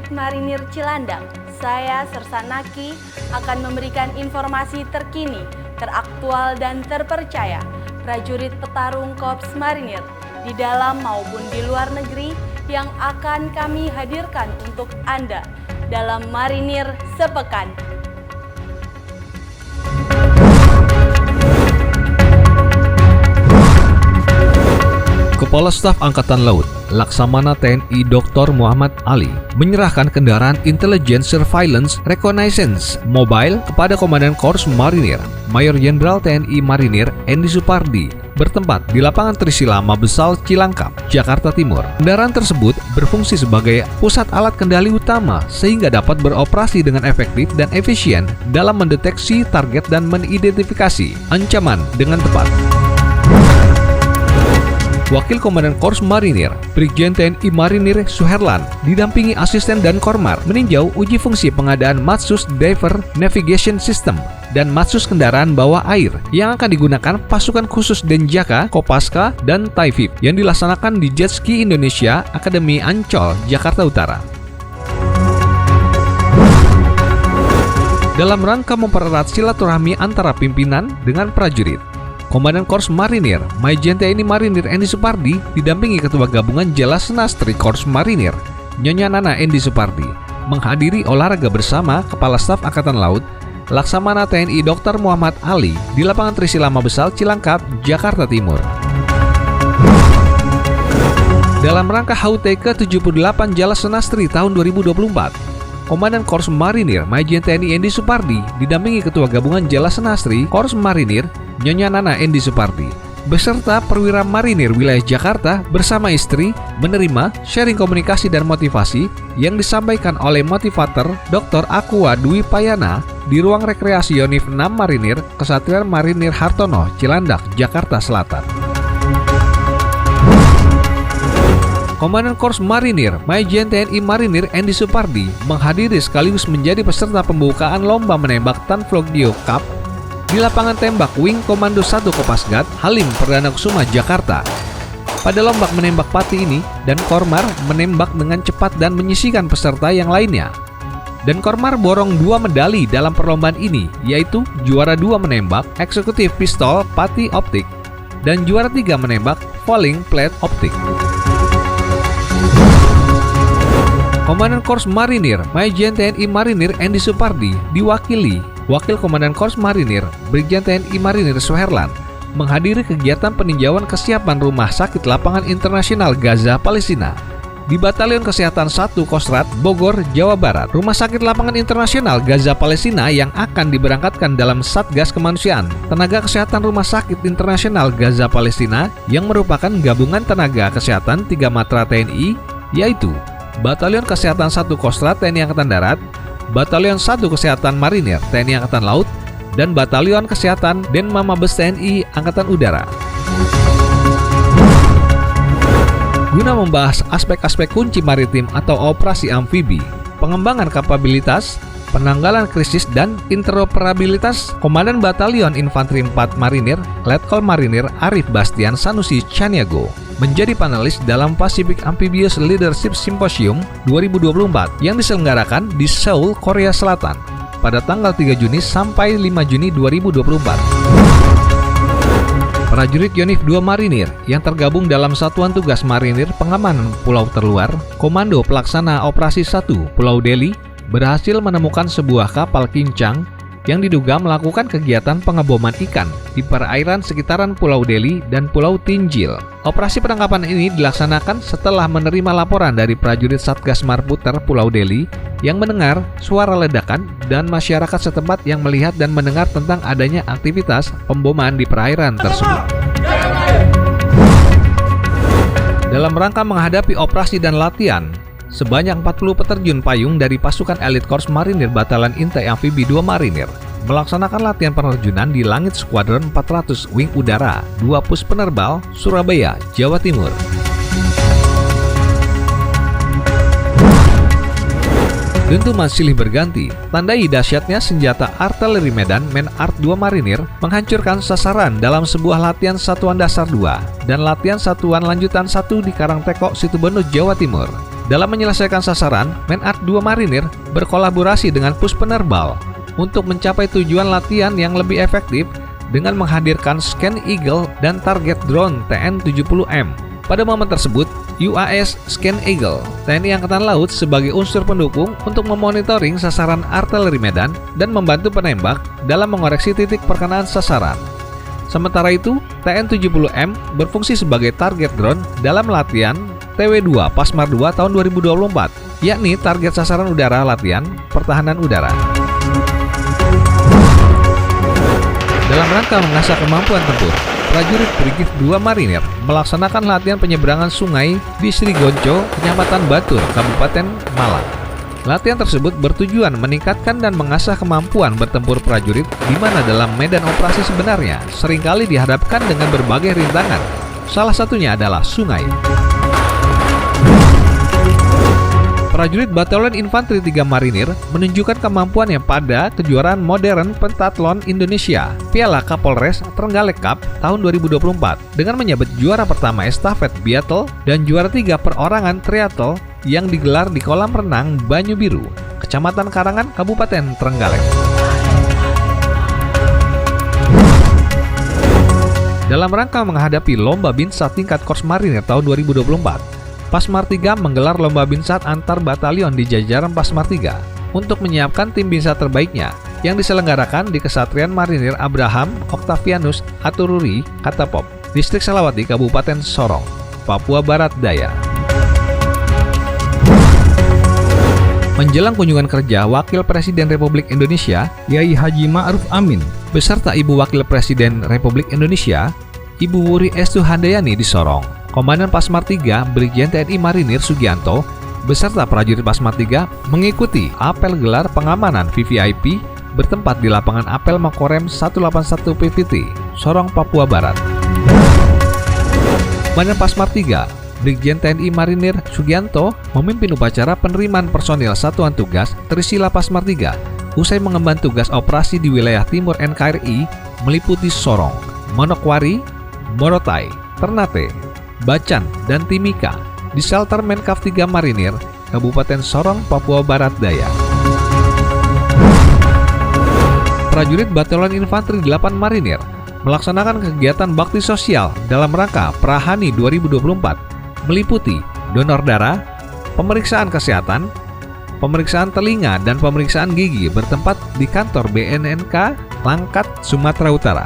Prajurit Marinir Cilandak, saya Sersanaki akan memberikan informasi terkini, teraktual dan terpercaya prajurit petarung Korps Marinir di dalam maupun di luar negeri yang akan kami hadirkan untuk Anda dalam Marinir Sepekan. Kepala Staf Angkatan Laut Laksamana TNI Dr. Muhammad Ali menyerahkan kendaraan intelijen surveillance reconnaissance mobile kepada Komandan Korps Marinir Mayor Jenderal TNI Marinir Endi Supardi bertempat di lapangan Trisila Mabesal Cilangkap, Jakarta Timur. Kendaraan tersebut berfungsi sebagai pusat alat kendali utama sehingga dapat beroperasi dengan efektif dan efisien dalam mendeteksi target dan mengidentifikasi ancaman dengan tepat. Wakil Komandan Korps Marinir, Brigjen TNI Marinir Suherlan, didampingi asisten dan kormar meninjau uji fungsi pengadaan Matsus Diver Navigation System dan Matsus kendaraan bawah air yang akan digunakan pasukan khusus Denjaka, Kopaska, dan Taifib yang dilaksanakan di Jet Ski Indonesia Akademi Ancol, Jakarta Utara. Dalam rangka mempererat silaturahmi antara pimpinan dengan prajurit, Komandan Korps Marinir, Majen TNI Marinir Endi Supardi didampingi Ketua Gabungan Jala Senastri Korps Marinir, Nyonya Nana Endi Supardi, menghadiri olahraga bersama Kepala Staf Angkatan Laut Laksamana TNI Dr. Muhammad Ali di lapangan Trisila Mabesal Cilangkap, Jakarta Timur. Dalam rangka HUT ke-78 Jala Senastri tahun 2024, Komandan Korps Marinir Majen TNI Endi Supardi didampingi Ketua Gabungan Jala Senastri Korps Marinir Nyonya Nana Endi Supardi beserta perwira marinir wilayah Jakarta bersama istri menerima sharing komunikasi dan motivasi yang disampaikan oleh motivator Dr. Aqua Dwi Payana di ruang rekreasi Yonif 6 Marinir Kesatria Marinir Hartono, Cilandak, Jakarta Selatan. Komandan Korps Marinir Majen TNI Marinir Endi Supardi menghadiri sekaligus menjadi peserta pembukaan lomba menembak Tanflogdio Cup di lapangan tembak Wing Komando 1 Kopasgat Halim Perdana Kusuma, Jakarta. Pada lomba menembak pati ini, dan Kormar menembak dengan cepat dan menyisihkan peserta yang lainnya. Dan Kormar borong 2 medali dalam perlombaan ini, yaitu juara 2 menembak eksekutif pistol pati optik dan juara 3 menembak falling plate optik. Komandan Korps Marinir Majen TNI Marinir Endi Supardi diwakili Wakil Komandan Korps Marinir Brigjen TNI Marinir Suherlan menghadiri kegiatan peninjauan kesiapan Rumah Sakit Lapangan Internasional Gaza Palestina di Batalion Kesehatan 1 Kostrat Bogor, Jawa Barat. Rumah Sakit Lapangan Internasional Gaza Palestina yang akan diberangkatkan dalam Satgas Kemanusiaan Tenaga Kesehatan Rumah Sakit Internasional Gaza Palestina yang merupakan gabungan tenaga kesehatan 3 matra TNI, yaitu Batalion Kesehatan 1 Kostrat TNI Angkatan Darat, Batalion 1 Kesehatan Marinir TNI Angkatan Laut, dan Batalion Kesehatan Denma Mabes TNI Angkatan Udara. Guna membahas aspek-aspek kunci maritim atau operasi amfibi, pengembangan kapabilitas, penanggalan krisis dan interoperabilitas, Komandan Batalion Infanteri 4 Marinir Letkol Marinir Arif Bastian Sanusi Chaniago menjadi panelis dalam Pacific Amphibious Leadership Symposium 2024 yang diselenggarakan di Seoul, Korea Selatan pada tanggal 3 Juni sampai 5 Juni 2024. Prajurit Yonif 2 Marinir yang tergabung dalam Satuan Tugas Marinir Pengamanan Pulau Terluar, Komando Pelaksana Operasi 1 Pulau Deli, berhasil menemukan sebuah kapal kincang yang diduga melakukan kegiatan pengeboman ikan di perairan sekitaran Pulau Deli dan Pulau Tinjil. Operasi penangkapan ini dilaksanakan setelah menerima laporan dari prajurit Satgas Marputer Pulau Deli yang mendengar suara ledakan dan masyarakat setempat yang melihat dan mendengar tentang adanya aktivitas pemboman di perairan tersebut. Dalam rangka menghadapi operasi dan latihan, sebanyak 40 peterjun payung dari pasukan elit Korps Marinir Batalan Intai Amfibi 2 Marinir melaksanakan latihan penerjunan di Langit Skuadron 400 Wing Udara 2 Pus Penerbal, Surabaya, Jawa Timur. Dentuman silih berganti, tandai dahsyatnya senjata artileri Medan Men-Art 2 Marinir menghancurkan sasaran dalam sebuah latihan Satuan Dasar 2 dan latihan Satuan Lanjutan 1 di Karangtekok, Situbondo, Jawa Timur. Dalam menyelesaikan sasaran, Men-Art 2 Marinir berkolaborasi dengan Pus Penerbal untuk mencapai tujuan latihan yang lebih efektif dengan menghadirkan Scan Eagle dan target drone TN-70M. Pada momen tersebut, UAS Scan Eagle TNI Angkatan Laut sebagai unsur pendukung untuk memonitoring sasaran artileri medan dan membantu penembak dalam mengoreksi titik perkenaan sasaran. Sementara itu, TN-70M berfungsi sebagai target drone dalam latihan TW2 Pasmar 2 tahun 2024, yakni target sasaran udara latihan pertahanan udara. Dalam rangka mengasah kemampuan tempur, prajurit Brigif 2 Marinir melaksanakan latihan penyeberangan sungai di Srigonco, Kecamatan Batur, Kabupaten Malang. Latihan tersebut bertujuan meningkatkan dan mengasah kemampuan bertempur prajurit di mana dalam medan operasi sebenarnya seringkali dihadapkan dengan berbagai rintangan. Salah satunya adalah sungai. Prajurit Batalion Infanteri 3 Marinir menunjukkan kemampuannya pada kejuaraan modern pentathlon Indonesia Piala Kapolres Trenggalek Cup tahun 2024 dengan menyabet juara pertama estafet biathl dan juara 3 perorangan triathl yang digelar di kolam renang Banyu Biru, Kecamatan Karangan, Kabupaten Trenggalek. Dalam rangka menghadapi Lomba Binsat tingkat Korps Marinir tahun 2024, Pasmar 3 menggelar Lomba Binsat antar batalion di jajaran Pasmar 3 untuk menyiapkan tim binsat terbaiknya yang diselenggarakan di Kesatrian Marinir Abraham Octavianus Atururi, Katapop, Distrik Salawati, Kabupaten Sorong, Papua Barat Daya. Menjelang kunjungan kerja Wakil Presiden Republik Indonesia, Yai Haji Ma'ruf Amin, beserta Ibu Wakil Presiden Republik Indonesia, Ibu Wuri Estu Handayani di Sorong, Komandan Pasmar 3 Brigjen TNI Marinir Sugianto beserta prajurit Pasmar 3 mengikuti apel gelar pengamanan VVIP bertempat di lapangan apel Makorem 181 PVT, Sorong, Papua Barat. Komandan Pasmar 3 Brigjen TNI Marinir Sugianto memimpin upacara penerimaan personil Satuan Tugas Trisila Pasmar 3 usai mengemban tugas operasi di wilayah timur NKRI meliputi Sorong, Manokwari, Morotai, Ternate, Bacan, dan Timika di shelter Menkav 3 Marinir, Kabupaten Sorong, Papua Barat Daya. Prajurit Batalion Infanteri 8 Marinir melaksanakan kegiatan bakti sosial dalam rangka Prahani 2024 meliputi donor darah, pemeriksaan kesehatan, pemeriksaan telinga, dan pemeriksaan gigi bertempat di kantor BNNK Langkat, Sumatera Utara.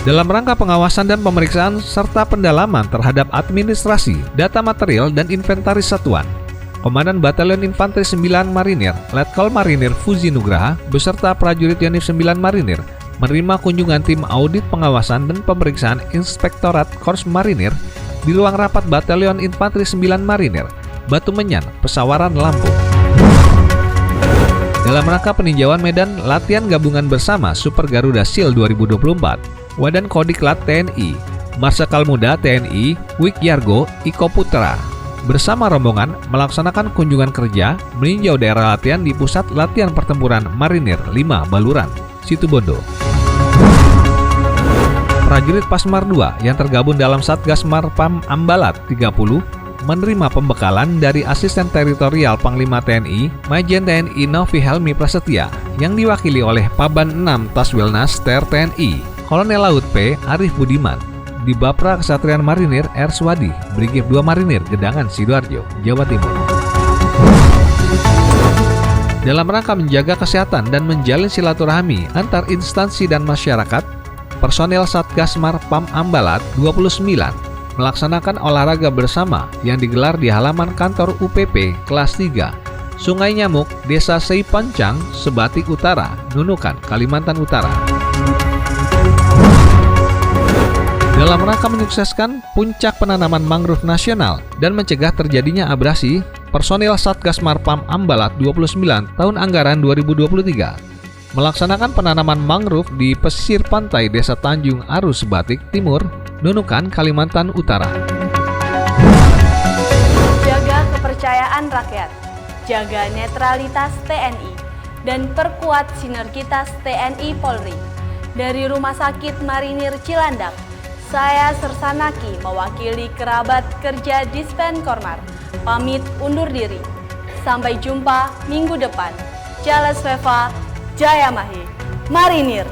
Dalam rangka pengawasan dan pemeriksaan serta pendalaman terhadap administrasi, data material, dan inventaris satuan, Komandan Batalion Infanteri 9 Marinir, Letkol Marinir Fuzi Nugraha, beserta prajurit Yonif 9 Marinir, menerima kunjungan tim audit pengawasan dan pemeriksaan Inspektorat Korps Marinir di ruang rapat Batalion Infanteri 9 Marinir, Batu Menyan, Pesawaran, Lampung. Dalam rangka peninjauan medan latihan gabungan bersama Super Garuda Shield 2024, Wadan Kodiklat TNI, Marsikal Muda TNI, Wikyargo Iko Putra, bersama rombongan melaksanakan kunjungan kerja meninjau daerah latihan di Pusat Latihan Pertempuran Marinir 5 Baluran, Situbondo. Prajurit Pasmar 2 yang tergabung dalam Satgas Marpam Ambalat 30 menerima pembekalan dari Asisten Teritorial Panglima TNI, Majen TNI Novi Helmi Prasetya, yang diwakili oleh Paban 6 Taswilnas Ter TNI, Kolonel Laut P. Arif Budiman, di Bapra Kesatrian Marinir R. Swadi, Brigif 2 Marinir Gedangan, Sidoarjo, Jawa Timur. Dalam rangka menjaga kesehatan dan menjalin silaturahmi antar instansi dan masyarakat, personel Satgas Marpam Ambalat 29 melaksanakan olahraga bersama yang digelar di halaman kantor UPP kelas 3, Sungai Nyamuk, Desa Seipancang, Sebatik Utara, Nunukan, Kalimantan Utara. Dalam rangka menyukseskan puncak penanaman mangrove nasional dan mencegah terjadinya abrasi, personil Satgas Marpam Ambalat 29 tahun anggaran 2023 melaksanakan penanaman mangrove di pesisir pantai Desa Tanjung Aru Sebatik Timur, Nunukan, Kalimantan Utara. Jaga kepercayaan rakyat, jaga netralitas TNI, dan perkuat sinergitas TNI Polri. Dari Rumah Sakit Marinir Cilandak, Saya Sersanaki mewakili kerabat kerja Dispen Kormar. Pamit undur diri. Sampai jumpa minggu depan. Jales Veva, Jaya Mahi, Marinir.